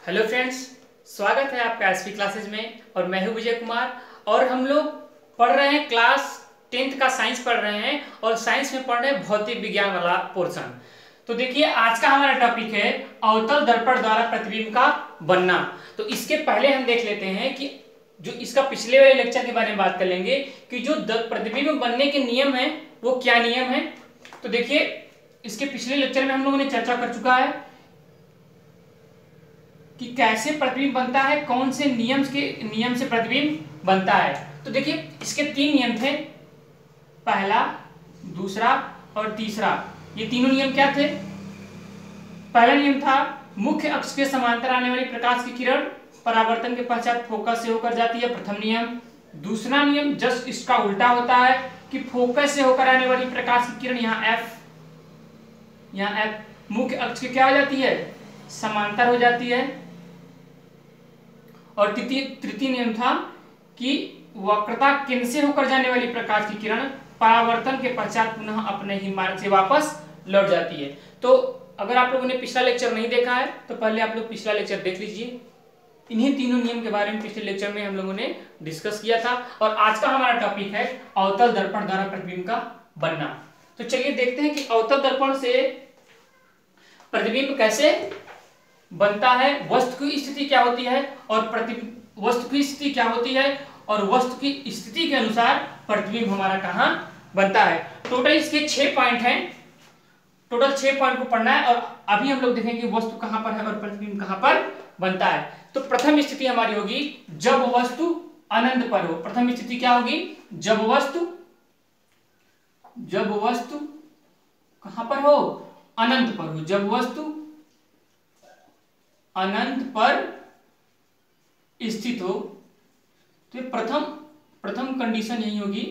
Hello friends, स्वागत है आपका एसपी क्लासेज में। और मैं हूं विजय कुमार और हम लोग पढ़ रहे हैं क्लास 10th का साइंस पढ़ रहे हैं और साइंस में पढ़ रहे हैं भौतिक विज्ञान वाला पोर्शन। तो देखिए, आज का हमारा टॉपिक है अवतल दर्पण द्वारा प्रतिबिंब का बनना। तो इसके पहले हम देख लेते हैं कि जो इसका पिछले वाले लेक्चर के बारे में बात कर लेंगे कि जो प्रतिबिंब बनने के नियम है वो क्या नियम है। तो देखिए, इसके पिछले लेक्चर में हम लोगों ने चर्चा कर चुका है कि कैसे प्रतिबिंब बनता है, कौन से नियम से प्रतिबिंब बनता है। तो देखिए, इसके 3 नियम थे, पहला, दूसरा और तीसरा। ये तीनों नियम क्या थे? पहला नियम था मुख्य अक्ष के समांतर आने वाली प्रकाश की किरण परावर्तन के पश्चात फोकस से होकर जाती है, प्रथम नियम। दूसरा नियम जस्ट इसका उल्टा होता है कि फोकस से होकर आने वाली प्रकाश की किरण यहाँ F मुख्य अक्ष के क्या हो जाती है? समांतर हो जाती है। और तृतीय नियम था कि वक्रता केंद्र से होकर जाने वाली प्रकाश की किरण परावर्तन के पश्चात पुनः अपने ही मार्ग से वापस लौट जाती है। तो अगर आप लोगों ने पिछला लेक्चर नहीं देखा है तो पहले आप लोग पिछला लेक्चर देख लीजिए। इन्हीं तीनों नियम के बारे में पिछले लेक्चर में हम लोगों ने डिस्कस किया था। और आज का हमारा टॉपिक है अवतल दर्पण द्वारा प्रतिबिंब का बनना। तो चलिए देखते हैं कि अवतल दर्पण से प्रतिबिंब कैसे बनता है, वस्तु की स्थिति क्या होती है और वस्तु की स्थिति क्या होती है और वस्तु की स्थिति के अनुसार प्रतिबिंब हमारा कहां बनता है। टोटल इसके 6 पॉइंट हैं। टोटल 6 पॉइंट को पढ़ना है और अभी हम लोग देखेंगे वस्तु कहां पर है और प्रतिबिंब कहां पर बनता है। तो प्रथम स्थिति हमारी होगी जब वस्तु अनंत पर हो। प्रथम स्थिति क्या होगी? जब वस्तु कहां पर हो? अनंत पर हो। जब वस्तु अनंत पर स्थित हो तो प्रथम कंडीशन यही होगी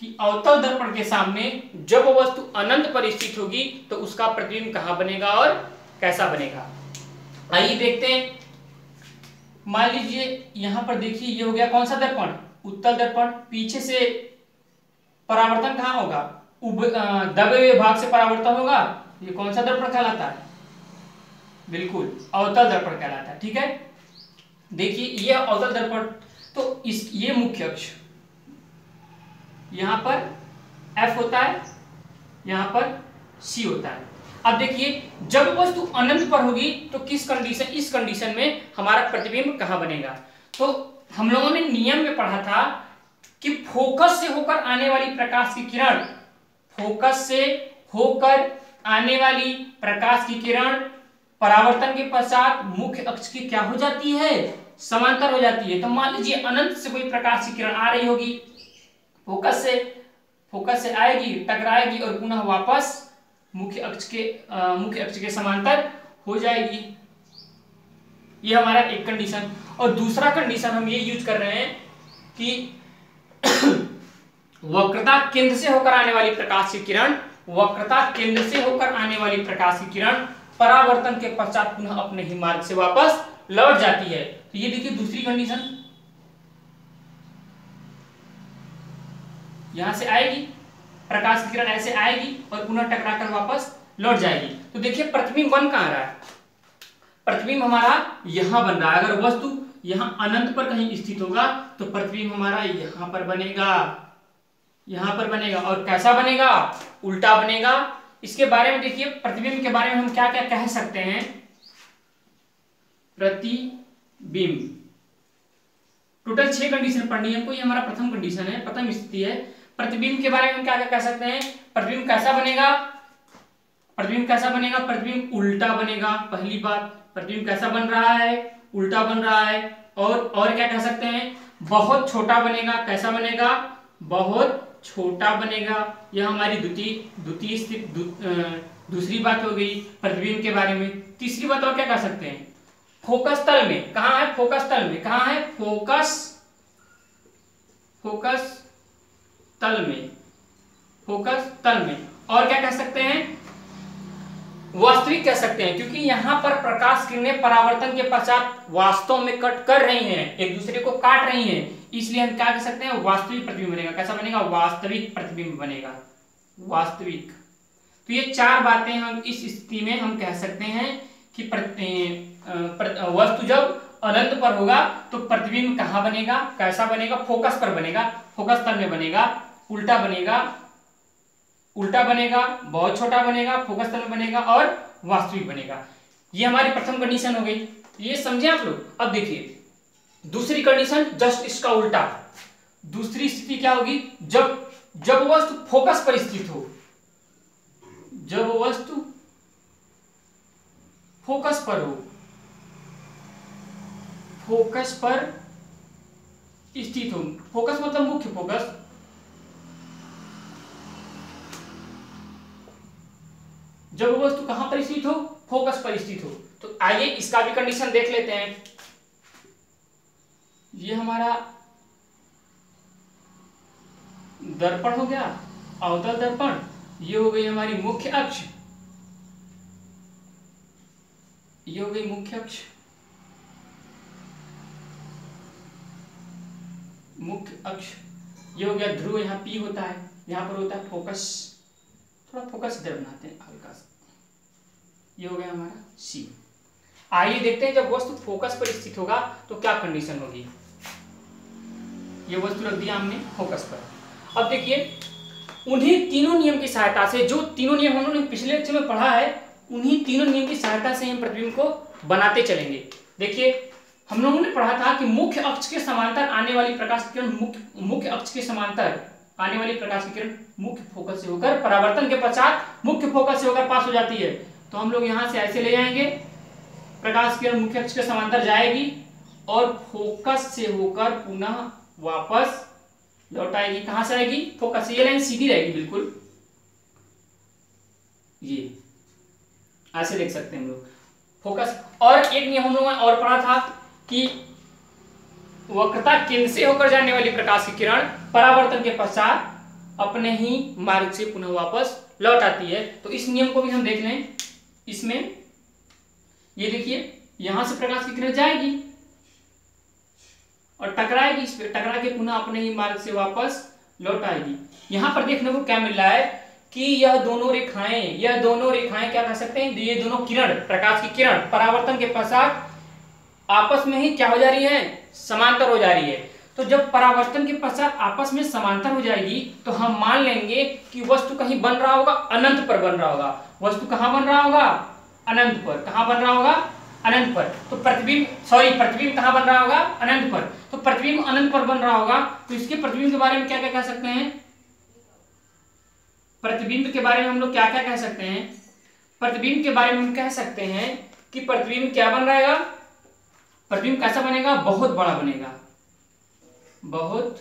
कि अवतल दर्पण के सामने जब वस्तु अनंत पर स्थित होगी तो उसका प्रतिबिंब कहां बनेगा और कैसा बनेगा। आइए देखते हैं। मान लीजिए यहां पर देखिए, ये हो गया कौन सा दर्पण? उत्तल दर्पण। पीछे से परावर्तन कहां होगा? दबे हुए भाग से परावर्तन होगा। ये कौन सा दर्पण कहलाता है? बिल्कुल, अवतल दर्पण कहलाता है। ठीक है, देखिए ये अवतल दर्पण। तो ये मुख्य अक्ष यहां पर F होता है, यहां पर C होता है। अब देखिए, जब वस्तु अनंत पर होगी तो इस कंडीशन में हमारा प्रतिबिंब कहां बनेगा। तो हम लोगों ने नियम में पढ़ा था कि फोकस से होकर आने वाली प्रकाश की किरण, फोकस से होकर आने वाली प्रकाश की किरण परावर्तन के पश्चात मुख्य अक्ष की क्या हो जाती है? समांतर हो जाती है। तो मान लीजिए अनंत से कोई प्रकाश की किरण आ रही होगी, फोकस से आएगी, टकराएगी और पुनः वापस मुख्य अक्ष के समांतर हो जाएगी। ये हमारा एक कंडीशन। और दूसरा कंडीशन हम ये यूज कर रहे हैं कि वक्रता केंद्र से होकर आने वाली प्रकाश की किरण परावर्तन के पश्चात पुनः अपने ही मार्ग से वापस लौट जाती है। तो ये देखिए दूसरी कंडीशन, यहां से आएगी प्रकाश की किरण, ऐसे आएगी और पुनः टकराकर वापस लौट जाएगी। तो देखिए प्रतिबिंब बन कहां रहा है? प्रतिबिंब हमारा यहां बन रहा है। अगर वस्तु यहां अनंत पर कहीं स्थित होगा तो प्रतिबिंब हमारा यहां पर बनेगा। और कैसा बनेगा? उल्टा बनेगा। इसके बारे में देखिए, प्रतिबिंब के बारे में हम क्या क्या कह सकते हैं। प्रतिबिंब टोटल 6 कंडीशन पढ़नी है हमको। ये हमारा प्रथम कंडीशन है, प्रथम स्थिति है। प्रतिबिंब के बारे में हम क्या क्या कह सकते हैं? प्रतिबिंब कैसा बनेगा? प्रतिबिंब उल्टा बनेगा। पहली बात, प्रतिबिंब कैसा बन रहा है? उल्टा बन रहा है। और क्या कह सकते हैं? बहुत छोटा बनेगा। कैसा बनेगा? बहुत छोटा बनेगा। यह हमारी दूसरी बात हो गई प्रतिबिंब के बारे में। तीसरी बात और क्या कह सकते हैं? फोकस तल में कहां है? फोकस तल में और क्या कह सकते हैं? वास्तविक कह सकते हैं, क्योंकि यहां पर प्रकाश किरणें परावर्तन के पश्चात वास्तव में कट कर रही हैं, एक दूसरे को काट रही हैं, इसलिए हम क्या कह सकते हैं? वास्तविक प्रतिबिंब बनेगा। कैसा बनेगा? वास्तविक प्रतिबिंब बनेगा। वास्तविक। तो ये 4 बातें हम इस स्थिति में हम कह सकते हैं कि वस्तु जब अनंत पर होगा तो प्रतिबिंब कहाँ बनेगा, कैसा बनेगा, फोकस पर बनेगा, फोकस तल में बनेगा, उल्टा बनेगा, उल्टा बनेगा, बहुत छोटा बनेगा, फोकस तल में बनेगा और वास्तविक बनेगा। ये हमारी प्रथम कंडीशन हो गई, ये समझे आप लोग। अब देखिए दूसरी कंडीशन जस्ट इसका उल्टा। दूसरी स्थिति क्या होगी, जब वस्तु फोकस पर स्थित हो, जब वस्तु फोकस पर हो, फोकस पर स्थित हो, फोकस मतलब मुख्य फोकस, जब वस्तु कहां पर स्थित हो, फोकस पर स्थित हो। तो आइए इसका भी कंडीशन देख लेते हैं। ये हमारा दर्पण हो गया, अवतल दर्पण, ये हो गई हमारी मुख्य अक्ष, ये हो गई मुख्य अक्ष, मुख्य अक्ष, ये हो गया ध्रुव, यहाँ P होता है, यहाँ पर होता है फोकस, थोड़ा फोकस इधर बनाते हैं हल्का सा, ये हो गया हमारा C। आइए देखते हैं जब वस्तु फोकस पर स्थित होगा तो क्या कंडीशन होगी। ये वस्तु रख दिया हमने फोकस पर। अब देखिए उन्हीं तीनों नियम की सहायता से, जो तीनों नियम हम लोगों ने पिछले लेक्चर में पढ़ा है, उन्हीं तीनों नियम की सहायता से हम प्रतिबिंब को बनाते चलेंगे। देखिए हम लोगों ने पढ़ा था कि मुख्य अक्ष के समांतर आने वाली प्रकाश की किरण, मुख्य अक्ष के समांतर आने वाली प्रकाश की किरण मुख्य फोकस से होकर परावर्तन के पश्चात मुख्य फोकस से होकर पास हो जाती है। तो हम लोग यहां से ऐसे ले जाएंगे, प्रकाश की किरण मुख्य अक्ष के समांतर जाएगी और फोकस से होकर पुनः वापस लौट आएगी। कहां से आएगी, फोकस से। ये लाइन सीधी रहेगी बिल्कुल, ये ऐसे देख सकते हैं हम लोग फोकस। और एक नियम हम लोगों ने और पढ़ा था कि वक्रता केंद्र से होकर जाने वाली प्रकाश की किरण परावर्तन के पश्चात अपने ही मार्ग से पुनः वापस लौट आती है। तो इस नियम को भी हम देख लें। इसमें ये देखिए यहां से प्रकाश की किरण जाएगी और टकराएगी इस पे, टकरा के पुनः अपने ही मार्ग से वापस लौट आएगी। यहां पर देखने को क्या मिल रहा है कि यह दोनों रेखाएं क्या कह सकते हैं, ये दोनों किरण, प्रकाश की किरण परावर्तन के पश्चात आपस में ही क्या हो जा रही है, समांतर हो जा रही है। तो जब परावर्तन के पश्चात आपस में समांतर हो जाएगी तो हम मान लेंगे कि वस्तु कहीं बन रहा होगा, अनंत पर बन रहा होगा। वस्तु कहां बन रहा होगा, अनंत पर। कहां बन रहा होगा, अनंत पर। तो प्रतिबिंब कहां बन रहा होगा, अनंत पर। तो प्रतिबिंब अनंत पर बन रहा होगा तो इसके प्रतिबिंब के बारे में क्या क्या कह सकते हैं, प्रतिबिंब के बारे में हम लोग क्या क्या कह सकते हैं, प्रतिबिंब के बारे में हम कह सकते हैं कि प्रतिबिंब क्या बन रहेगा, प्रतिबिंब कैसा बनेगा, बहुत बड़ा बनेगा, बहुत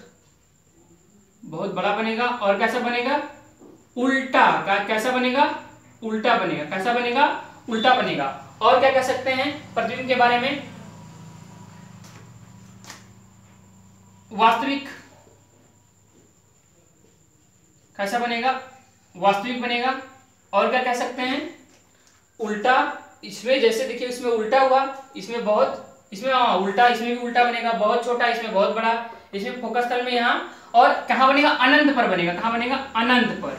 बड़ा बनेगा। और कैसा बनेगा, उल्टा, कैसा बनेगा, उल्टा बनेगा। कैसा बनेगा, उल्टा बनेगा। और क्या कह सकते हैं प्रतिबिंब के बारे में, वास्तविक, कैसा बनेगा, वास्तविक बनेगा। और क्या कह सकते हैं, उल्टा। इसमें जैसे देखिए इसमें उल्टा हुआ, इसमें बहुत, इसमें उल्टा, इसमें भी उल्टा बनेगा, बहुत छोटा, इसमें बहुत बड़ा, इसमें फोकस तल में यहाँ। और कहां बनेगा, अनंत पर बनेगा। कहां बनेगा, अनंत पर,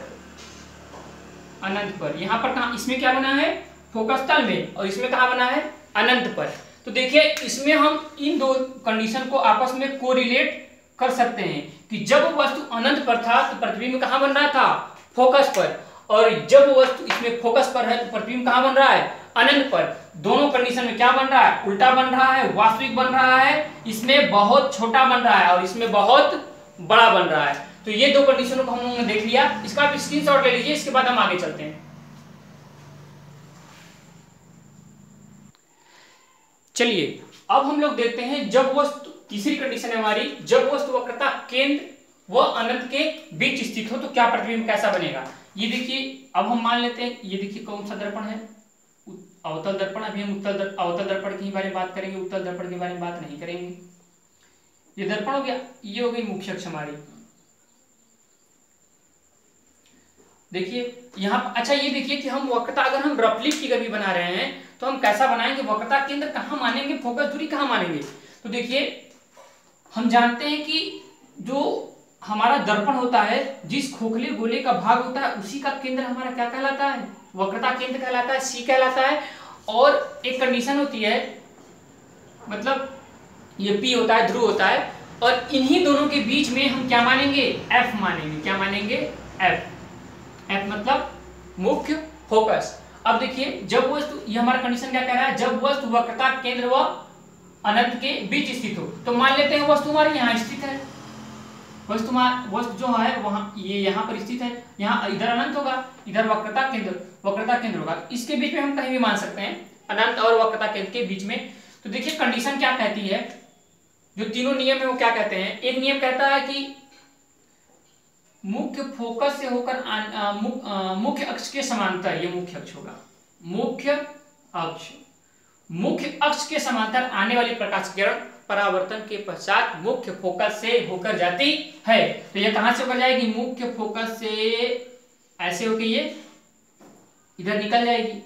अनंत पर। यहां पर कहां, इसमें क्या बना है, फोकस तल में, और इसमें कहां बना है, अनंत पर। तो देखिए इसमें हम इन दो कंडीशन को आपस में कोरिलेट कर सकते हैं कि जब वस्तु अनंत पर था तो प्रतिबिंब कहां बन रहा था, फोकस पर, और जब वस्तु इसमें फोकस पर है तो प्रतिबिंब कहां बन रहा है, अनंत पर। दोनों कंडीशन में क्या बन रहा है, उल्टा बन रहा है, वास्तविक बन रहा है, इसमें बहुत छोटा बन रहा है और इसमें बहुत बड़ा बन रहा है। तो ये दो कंडीशनों को हम लोगों ने देख लिया। इसका आप स्क्रीनशॉट ले लीजिए, इसके बाद हम आगे चलते हैं। चलिए अब हम लोग देखते हैं जब वस्तु, तीसरी कंडीशन है हमारी, जब वस्तु वक्रता केंद्र व अनंत के बीच स्थित हो तो क्या प्रतिबिंब कैसा बनेगा। ये देखिए अब हम मान लेते हैं, ये देखिए कौन सा दर्पण है, अवतल दर्पण। अभी हम अवतल दर्पण के बारे में बात करेंगे, उत्तल दर्पण के बारे में बात नहीं करेंगे। ये दर्पण हो गया, ये हो गई मुख्य अक्ष हमारी। देखिए यहाँ, अच्छा ये देखिए कि हम वक्रता, अगर हम रफली फिगर भी बना रहे हैं तो हम कैसा बनाएंगे, वक्रता केंद्र कहाँ मानेंगे, फोकस दूरी कहाँ मानेंगे। तो देखिए हम जानते हैं कि जो हमारा दर्पण होता है, जिस खोखले गोले का भाग होता है उसी का केंद्र हमारा क्या कहलाता है, वक्रता केंद्र कहलाता है, सी कहलाता है। और एक कंडीशन होती है, मतलब ये P होता है, ध्रुव होता है, और इन्हीं दोनों के बीच में हम क्या मानेंगे, F मानेंगे। क्या मानेंगे, F मतलब मुख्य फोकस। अब देखिए जब वस्तु, ये हमारा कंडीशन क्या कह रहा है, जब वस्तु वक्रता केंद्र व अनंत के बीच स्थित हो। तो मान लेते हैं वस्तु हमारी यहाँ स्थित है, वस्तु जो है वहां, ये यहाँ पर स्थित है, यहाँ इधर अनंत होगा, इधर वक्रता केंद्र होगा। इसके बीच में हम कहीं भी मान सकते हैं, अनंत और वक्रता केंद्र के बीच में। तो देखिए कंडीशन क्या कहती है, जो तीनों नियम है वो क्या कहते हैं। एक नियम कहता है कि मुख्य फोकस से होकर मुख्य अक्ष के समांतर, ये मुख्य अक्ष होगा, मुख्य अक्ष के समांतर आने वाली प्रकाश किरण परावर्तन के पश्चात मुख्य फोकस से होकर जाती है। तो ये कहां से होकर जाएगी, मुख्य फोकस से ऐसे होकर ये इधर निकल जाएगी,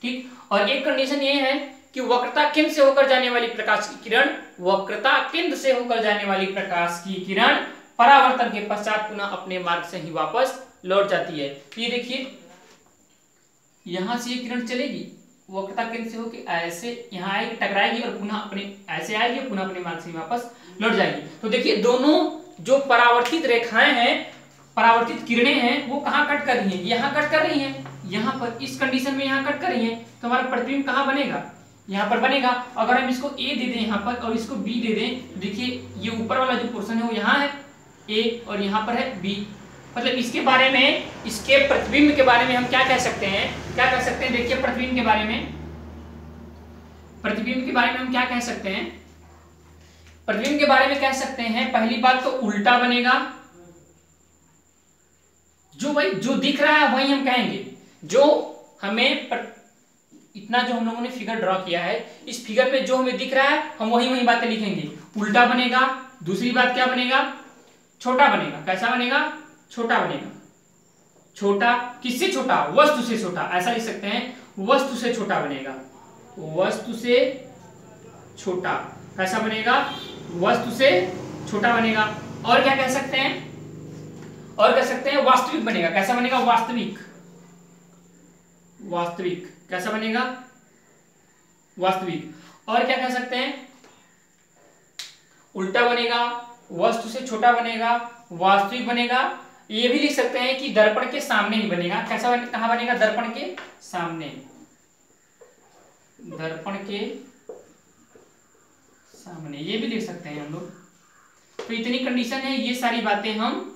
ठीक। और एक कंडीशन ये है कि वक्रता केंद्र से होकर जाने वाली प्रकाश की किरण, वक्रता केंद्र से होकर जाने वाली प्रकाश की किरण परावर्तन के पश्चात पुनः अपने मार्ग से ही वापस लौट जाती है। तो ये देखिए यहां से ये किरण चलेगी, वक्रता केंद्र से होकर ऐसे यहाँ आएगी, टकराएगी और पुनः अपने ऐसे आएगी, पुनः अपने मार्ग से वापस लौट जाएगी। तो देखिए दोनों जो परावर्तित रेखाएं हैं, परावर्तित किरणें हैं, वो कहाँ कट कर रही हैं, यहाँ कट कर रही हैं, यहाँ पर इस कंडीशन में यहाँ कट कर रही हैं। तो हमारा प्रतिबिंब कहाँ बनेगा, यहाँ पर बनेगा। अगर हम इसको A दे दें यहाँ पर और इसको B दे दें, तो देखिए ये ऊपर वाला जो पोर्शन है वो यहाँ है A और यहाँ पर है B। मतलब इसके बारे में, इसके प्रतिबिंब के बारे में हम क्या कह सकते हैं, क्या कह सकते हैं, देखिए प्रतिबिंब के बारे में, प्रतिबिंब के बारे में हम क्या कह सकते हैं, प्रतिबिंब के बारे में कह सकते हैं, पहली बात तो उल्टा बनेगा, जो दिख रहा है वही हम कहेंगे, जो हमें इतना जो हम लोगों ने फिगर ड्रॉ किया है, इस फिगर में जो हमें दिख रहा है हम वही बातें लिखेंगे, उल्टा बनेगा। दूसरी बात क्या बनेगा, छोटा बनेगा। कैसा बनेगा, छोटा बनेगा। छोटा किससे छोटा, वस्तु से छोटा, ऐसा लिख सकते हैं, वस्तु से छोटा बनेगा, वस्तु से छोटा। कैसा बनेगा, वस्तु से छोटा बनेगा। और क्या कह सकते हैं, और कह सकते हैं वास्तविक बनेगा। कैसा बनेगा, वास्तविक, वास्तविक। कैसा बनेगा, वास्तविक। और क्या कह सकते हैं, उल्टा बनेगा, वस्तु से छोटा बनेगा, वास्तविक बनेगा। ये भी लिख सकते हैं कि दर्पण के सामने ही बनेगा। कैसा कहां बनेगा, दर्पण के सामने, दर्पण के सामने, ये भी लिख सकते हैं हम लोग। तो इतनी कंडीशन है, ये सारी बातें हम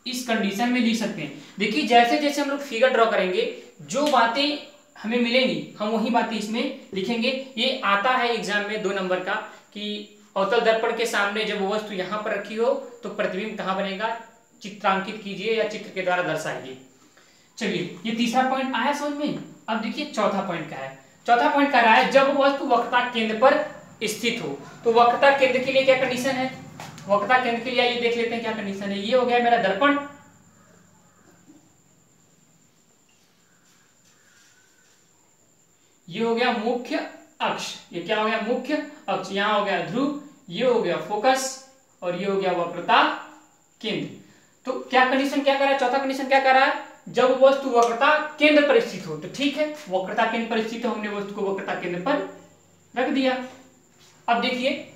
इस कंडीशन में लिख सकते हैं। देखिए जैसे जैसे हम लोग फिगर ड्रॉ करेंगे, जो बातें हमें मिलेंगी हम वही बातें इसमें लिखेंगे। ये आता है एग्जाम में 2 नंबर का, कि अवतल दर्पण के सामने जब वस्तु यहां पर रखी हो तो प्रतिबिंब कहां बनेगा, चित्रांकित कीजिए या चित्र के द्वारा दर्शाइए। चलिए ये तीसरा पॉइंट आया समझ में। अब देखिए चौथा पॉइंट क्या है। चौथा पॉइंट कह रहा है जब वस्तु वक्रता केंद्र पर स्थित हो। तो वक्रता केंद्र के लिए क्या कंडीशन है, वक्रता केंद्र के लिए आइए देख लेते हैं क्या कंडीशन है। ये हो गया मेरा दर्पण, ये हो गया मुख्य अक्ष, ये क्या हो गया, मुख्य अक्ष। यहां हो गया ध्रुव, ये हो गया फोकस, और ये हो गया वक्रता केंद्र। तो क्या कंडीशन क्या कर रहा है, चौथा कंडीशन क्या कर रहा है, जब वस्तु वक्रता केंद्र पर स्थित हो। तो ठीक है, वक्रता केंद्र पर स्थित हो, हमने वस्तु को वक्रता केंद्र पर रख दिया। अब देखिए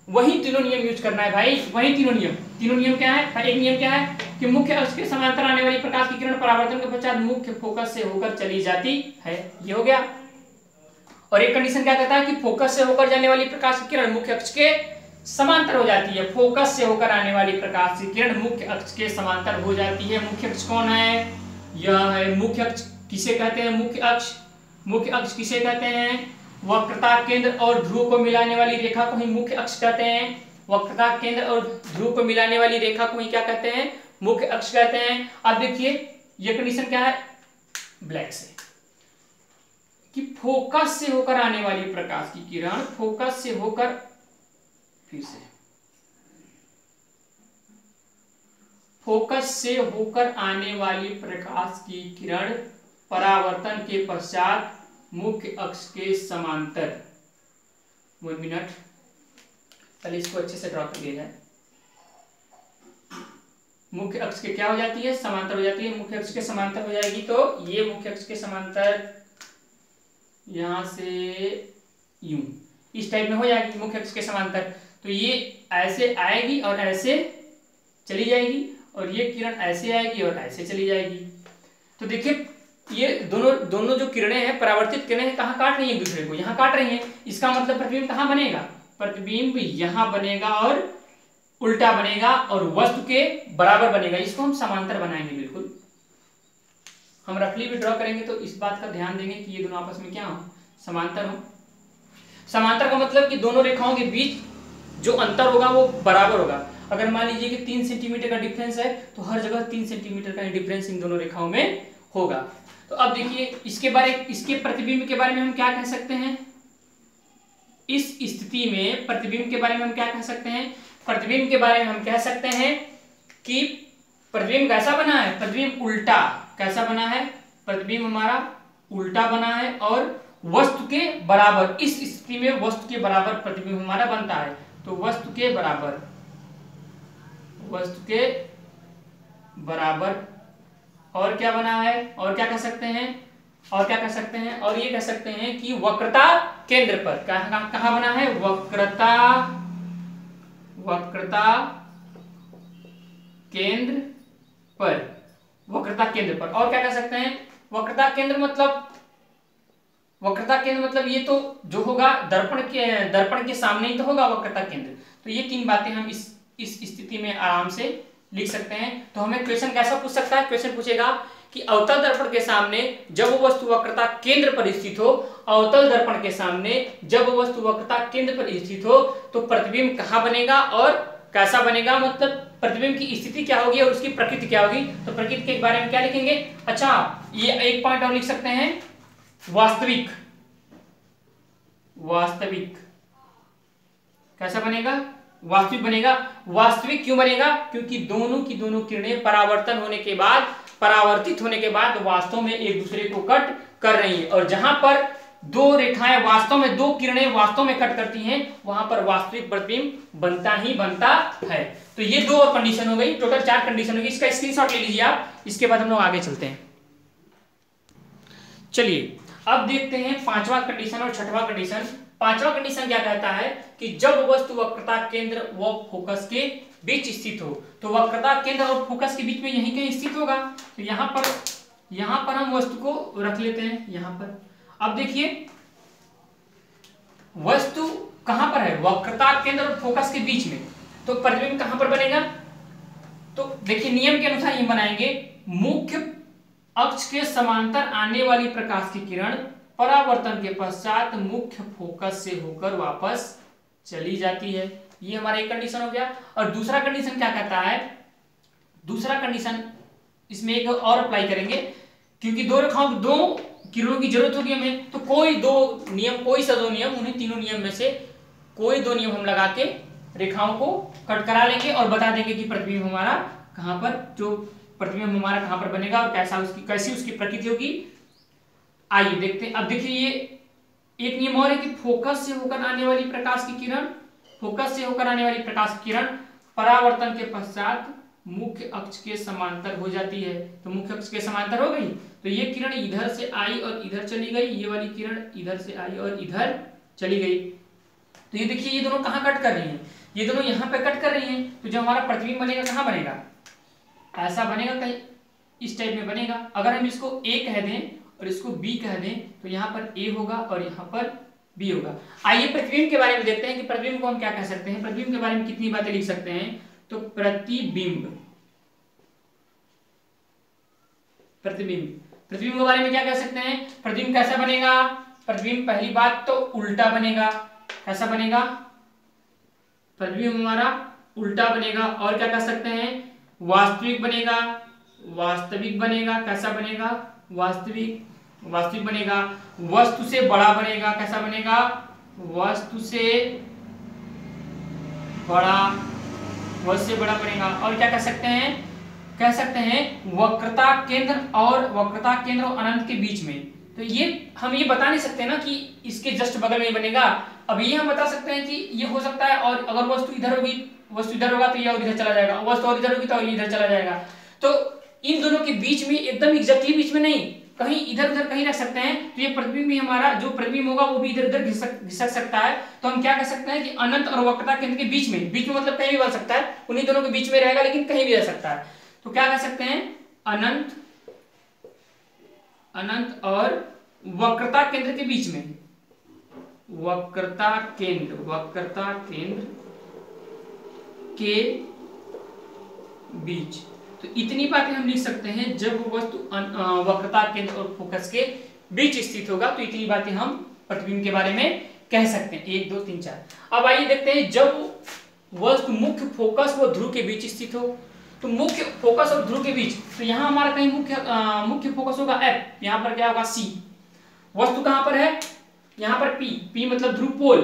वही तीनों नियम यूज करना है भाई, वही तीनों नियम क्या है। एक नियम क्या है कि मुख्य अक्ष के समांतर आने वाली प्रकाश की किरण परावर्तन के पश्चात मुख्य फोकस से होकर चली जाती है, ये हो गया। और एक कंडीशन क्या कहता है कि फोकस से होकर जाने वाली प्रकाश की किरण मुख्य अक्ष के समांतर हो जाती है। फोकस से होकर आने वाली प्रकाश की किरण मुख्य अक्ष के समांतर हो जाती है। मुख्य अक्ष कौन है, यह है मुख्य अक्ष। किसे कहते हैं मुख्य अक्ष, मुख्य अक्ष किसे कहते हैं, वक्रता केंद्र और ध्रुव को मिलाने वाली रेखा को ही मुख्य अक्ष कहते हैं। वक्रता केंद्र और ध्रुव को मिलाने वाली रेखा को ही क्या कहते हैं, मुख्य अक्ष कहते हैं। अब देखिए ये कंडीशन क्या है, ब्लैक से, कि फोकस से होकर आने वाली प्रकाश की किरण, फोकस से होकर, फिर से फोकस से होकर आने वाली प्रकाश की किरण परावर्तन के पश्चात मुख्य अक्ष के समांतर, 1 मिनट पहले इसको अच्छे से ड्रॉ कर लिया जाए। मुख्य अक्ष के क्या हो जाती है, समांतर हो जाती है। मुख्य अक्ष के समांतर हो जाएगी तो ये मुख्य अक्ष के समांतर, यहां से यूं, इस टाइप में हो जाएगी मुख्य अक्ष के समांतर। तो ये ऐसे आएगी और ऐसे चली जाएगी, और ये किरण ऐसे आएगी और ऐसे चली जाएगी। तो देखिए ये दोनों जो किरणें हैं, परावर्तित किरणें हैं, कहाँ काट रही हैं एक दूसरे को, यहाँ काट रही हैं। इसका मतलब प्रतिबिंब कहाँ बनेगा, प्रतिबिंब यहाँ बनेगा और उल्टा बनेगा और वस्तु के बराबर बनेगा। इसको हम समांतर बनाएंगे। बिल्कुल हम रफली भी ड्रॉ करेंगे तो इस बात का ध्यान देंगे कि ये दोनों आपस में क्या हो, समांतर हो। समांतर का मतलब कि दोनों रेखाओं के बीच जो अंतर होगा वो बराबर होगा। अगर मान लीजिए कि 3 सेंटीमीटर का डिफरेंस है तो हर जगह 3 सेंटीमीटर का डिफरेंस इन दोनों रेखाओं में होगा। तो अब देखिए इसके प्रतिबिंब के बारे में हम क्या कह सकते हैं। इस स्थिति में प्रतिबिंब के बारे में हम क्या कह सकते हैं, प्रतिबिंब के बारे में हम कह सकते हैं कि प्रतिबिंब कैसा बना है, प्रतिबिंब उल्टा कैसा बना है, प्रतिबिंब हमारा उल्टा बना है और वस्तु के बराबर। इस स्थिति में वस्तु के बराबर प्रतिबिंब हमारा बनता है। तो वस्तु के बराबर और क्या बना है, और क्या कह सकते हैं, और क्या कह सकते हैं, और ये कह सकते हैं कि वक्रता केंद्र पर कहां बना है, वक्रता केंद्र पर, वक्रता केंद्र पर। और क्या कह सकते हैं, वक्रता केंद्र मतलब ये तो जो होगा दर्पण के सामने ही तो होगा वक्रता केंद्र। तो ये 3 बातें हम इस स्थिति में आराम से लिख सकते हैं। तो हमें क्वेश्चन कैसा पूछ सकता है, क्वेश्चन पूछेगा कि अवतल दर्पण के सामने जब वस्तु वक्रता केंद्र पर स्थित हो, अवतल दर्पण के सामने जब वस्तु वक्रता केंद्र पर स्थित हो तो प्रतिबिंब कहां बनेगा और कैसा बनेगा, मतलब प्रतिबिंब की स्थिति क्या होगी और उसकी प्रकृति क्या होगी। तो प्रकृति के बारे में क्या लिखेंगे, अच्छा ये एक पॉइंट और लिख सकते हैं, वास्तविक कैसा बनेगा, वास्तविक बनेगा। वास्तविक क्यों बनेगा, क्योंकि दोनों की दोनों किरणें परावर्तित होने के बाद वास्तव में एक दूसरे को कट कर रही हैं, और जहां पर दो रेखाएं वास्तव में, दो किरणें वास्तव में कट करती हैं, वहां पर वास्तविक प्रतिबिंब बनता ही बनता है। तो ये 2 और कंडीशन हो गई, टोटल 4 कंडीशन होगी। इसका स्क्रीनशॉट ले लीजिए आप, इसके बाद हम लोग आगे चलते हैं। चलिए अब देखते हैं 5वां कंडीशन और 6वां कंडीशन। 5वां कंडीशन क्या कहता है कि जब वस्तु वक्रता केंद्र व फोकस के बीच स्थित हो, तो वक्रता केंद्र और फोकस के बीच में यहीं कहीं स्थित होगा। तो यहाँ पर हम वस्तु को रख लेते हैं यहाँ पर। अब देखिए वस्तु कहां पर है, वक्रता केंद्र और फोकस के बीच में, तो प्रतिबिंब कहां पर बनेगा। तो देखिए नियम के अनुसार ये बनाएंगे, मुख्य अक्ष के समांतर आने वाली प्रकाश की किरण परावर्तन के पश्चात मुख्य फोकस से होकर वापस चली जाती है। ये हमारा एक कंडीशन हो गया। और दूसरा कंडीशन क्या कहता है, दूसरा कंडीशन इसमें एक और अप्लाई करेंगे, क्योंकि दो किरणों की जरूरत होगी हमें, तो कोई सा दो नियम, उन्हीं तीनों नियम में से कोई 2 नियम हम लगा के रेखाओं को कट करा लेंगे और बता देंगे कि प्रतिबिंब हमारा कहां पर बनेगा और कैसी उसकी प्रकृति होगी। आइए देखते हैं। अब देखिए ये एक नियम और है कि फोकस से होकर आने वाली प्रकाश की किरण परावर्तन के पश्चात मुख्य अक्ष के समांतर हो जाती है। तो मुख्य अक्ष के समांतर हो गई, तो ये किरण इधर से आई और इधर चली गई, ये वाली किरण इधर से आई और इधर चली गई। तो ये देखिए ये दोनों कहाँ कट कर रही हैं, ये दोनों यहाँ पे कट कर रही हैं। तो जब हमारा प्रतिबिंब बनेगा कहाँ बनेगा, ऐसा बनेगा, कहीं इस टाइप में बनेगा। अगर हम इसको A कह दें और इसको B कह दें तो यहाँ पर A होगा और यहाँ पर B होगा। आइए प्रतिबिंब के बारे में देखते हैं कि प्रतिबिंब को हम क्या कह सकते हैं। प्रतिबिंब के बारे में कितनी बातें लिख सकते हैं। तो प्रतिबिंब के बारे में क्या कह सकते हैं, प्रतिबिंब कैसा बनेगा। प्रतिबिंब पहली बात तो उल्टा बनेगा। कैसा बनेगा, प्रतिबिंब हमारा उल्टा बनेगा। और क्या कह सकते हैं, वास्तविक बनेगा। कैसा बनेगा, वास्तविक बनेगा। वस्तु से बड़ा बनेगा। कैसा बनेगा, वस्तु से बड़ा बनेगा। और क्या कह सकते हैं, वक्रता केंद्र और अनंत के बीच में। तो ये हम ये बता नहीं सकते ना कि इसके जस्ट बगल में ही बनेगा। अब ये हम बता सकते हैं कि ये हो सकता है, और अगर वस्तु इधर होगा तो ये और इधर चला जाएगा, वस्तु और इधर होगी तो ये इधर चला जाएगा। तो इन दोनों के बीच में एकदम एग्जैक्टली बीच में नहीं, कहीं इधर उधर कहीं रख सकते हैं तो ये प्रतिबिंब भी हमारा जो प्रतिबिंब होगा वो भी इधर उधर घिसक सकता है। तो हम क्या कह सकते हैं कि अनंत और वक्रता केंद्र के बीच में मतलब कहीं भी बन सकता है, उन्हीं दोनों के बीच में रहेगा लेकिन कहीं भी रह सकता है। तो क्या कह सकते हैं अनंत और वक्रता केंद्र के बीच में, वक्रता केंद्र के बीच। तो इतनी बातें हम लिख सकते हैं जब वस्तु वक्रता केंद्र और फोकस के बीच स्थित होगा, तो इतनी बातें हम प्रतिबिंब के बारे में कह सकते हैं। 1 2 3 4। अब आइए देखते हैं जब वस्तु मुख्य फोकस व ध्रुव के बीच स्थित हो। तो मुख्य फोकस और ध्रुव के बीच, तो यहाँ हमारा कहीं मुख्य फोकस होगा F, यहाँ पर क्या होगा C। वस्तु कहां पर है, यहाँ पर P मतलब ध्रुव पोल।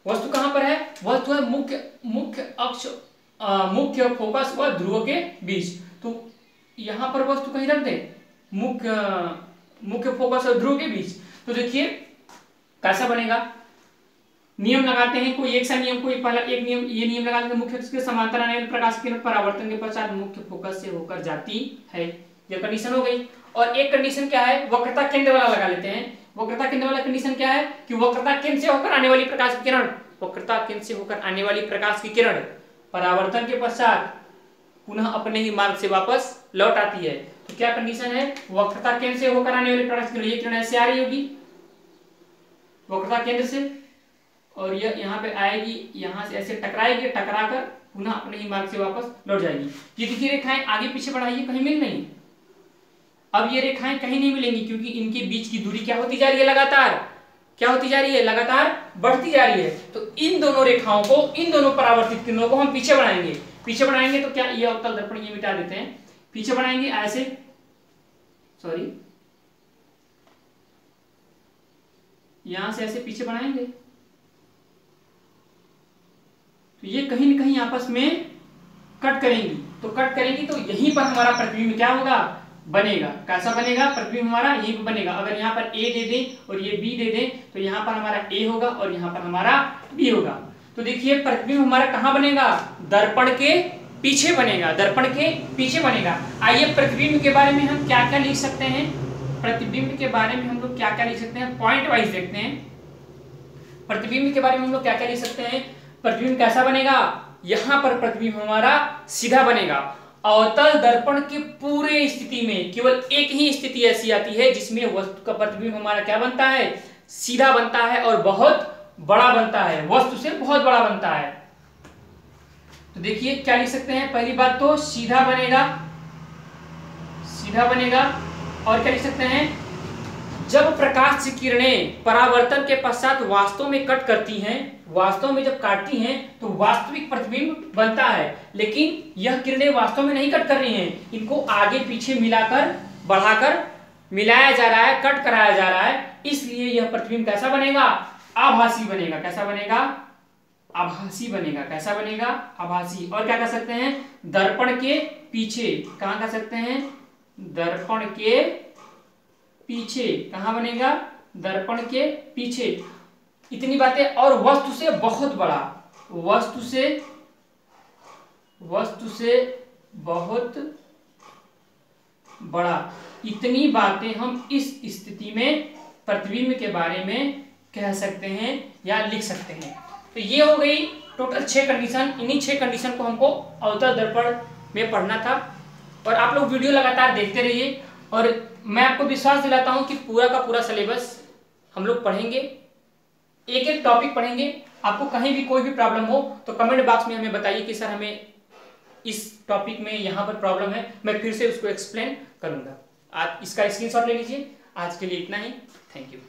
वस्तु कहां पर है, वस्तु है मुख्य अक्ष मुख्य फोकस व ध्रुव के बीच। तो यहां पर वस्तु कहीं रख दे मुख्य फोकस और ध्रुव के बीच। तो देखिए कैसा बनेगा, नियम लगाते हैं कोई एक सा नियम, कोई पहला एक नियम, ये नियम लगाते हैं मुख्य अक्ष के समांतर आने वाले प्रकाश की किरण परावर्तन के पश्चात मुख्य फोकस से होकर जाती है। ये कंडीशन हो गई। और एक कंडीशन क्या है, वक्रता केंद्र वाला लगा लेते हैं। वक्रता केंद्र वाला कंडीशन क्या है कि वक्रता केंद्र से होकर आने वाली प्रकाश की किरण, वक्रता केंद्र से होकर आने वाली प्रकाश की किरण परावर्तन के पश्चात पुनः अपने ही मार्ग से वापस लौट आती है। तो क्या कंडीशन है, वक्रता केंद्र से होकर आने वाली प्रकाश की किरण, ये किरण ऐसे आ रही होगी वक्रता केंद्र से, और यह यहाँ पे आएगी, यहाँ से ऐसे टकराएगी, टकराकर पुनः अपने ही मार्ग से वापस लौट जाएगी। ये देखिए रेखाएं आगे पीछे बढ़ाइए, कहीं मिल नहीं। अब ये रेखाएं कहीं नहीं मिलेंगी क्योंकि इनके बीच की दूरी क्या होती जा रही है, लगातार क्या होती जा रही है, लगातार बढ़ती जा रही है। तो इन दोनों रेखाओं को, इन दोनों परावर्तित किरणों को हम पीछे बढ़ाएंगे। पीछे बढ़ाएंगे तो क्या, ये अवतल दर्पण ये मिटा देते हैं, पीछे बढ़ाएंगे ऐसे, सॉरी यहां से ऐसे पीछे बढ़ाएंगे तो ये कहीं न कहीं आपस में कट करेंगी। तो कट करेंगी तो यहीं पर हमारा प्रतिबिंब क्या होगा, बनेगा। कैसा बनेगा, प्रतिबिंब हमारा यहीं पर बनेगा। अगर यहाँ पर A दे दें और ये B दे दें तो यहाँ पर हमारा A होगा और यहाँ पर हमारा B होगा। तो देखिए प्रतिबिंब हमारा कहाँ बनेगा, दर्पण के पीछे बनेगा, दर्पण के पीछे बनेगा। आइए प्रतिबिंब के बारे में हम क्या क्या लिख सकते हैं, प्रतिबिंब के बारे में हम लोग क्या क्या लिख सकते हैं, पॉइंट वाइज देखते हैं। प्रतिबिंब के बारे में हम लोग क्या क्या लिख सकते हैं, प्रतिबिंब कैसा बनेगा, यहां पर प्रतिबिंब हमारा सीधा बनेगा। अवतल दर्पण के पूरे स्थिति में केवल एक ही स्थिति ऐसी आती है जिसमें वस्तु का प्रतिबिंब हमारा क्या बनता है, सीधा बनता है और बहुत बड़ा बनता है, वस्तु से बहुत बड़ा बनता है। तो देखिए क्या लिख सकते हैं, पहली बात तो सीधा बनेगा, सीधा बनेगा। और क्या लिख सकते हैं, जब प्रकाश की किरणें परावर्तन के पश्चात वास्तव में कट करती हैं, वास्तव में जब काटती हैं तो वास्तविक प्रतिबिंब बनता है। लेकिन यह किरणें वास्तव में नहीं कट कर रही हैं, इनको आगे पीछे मिलाकर बढ़ाकर मिलाया जा रहा है, कट कराया जा रहा है, इसलिए यह प्रतिबिंब कैसा बनेगा, आभासी बनेगा। कैसा बनेगा, आभासी बनेगा। कैसा बनेगा, आभासी। और क्या कर सकते हैं, दर्पण के पीछे, कहां कर सकते हैं, दर्पण के पीछे, कहां बनेगा, दर्पण के पीछे। इतनी बातें। और वस्तु से बहुत बड़ा, वस्तु से बहुत बड़ा, इतनी बातें हम इस स्थिति में प्रतिबिंब के बारे में कह सकते हैं या लिख सकते हैं। तो ये हो गई टोटल 6 कंडीशन। इन्हीं 6 कंडीशन को हमको अवतल दर्पण में पढ़ना था। और आप लोग वीडियो लगातार देखते रहिए और मैं आपको विश्वास दिलाता हूं कि पूरा का पूरा सिलेबस हम लोग पढ़ेंगे, एक एक टॉपिक पढ़ेंगे। आपको कहीं भी कोई भी प्रॉब्लम हो तो कमेंट बॉक्स में हमें बताइए कि सर हमें इस टॉपिक में यहाँ पर प्रॉब्लम है, मैं फिर से उसको एक्सप्लेन करूंगा। आप इसका स्क्रीनशॉट ले लीजिए। आज के लिए इतना ही, थैंक यू।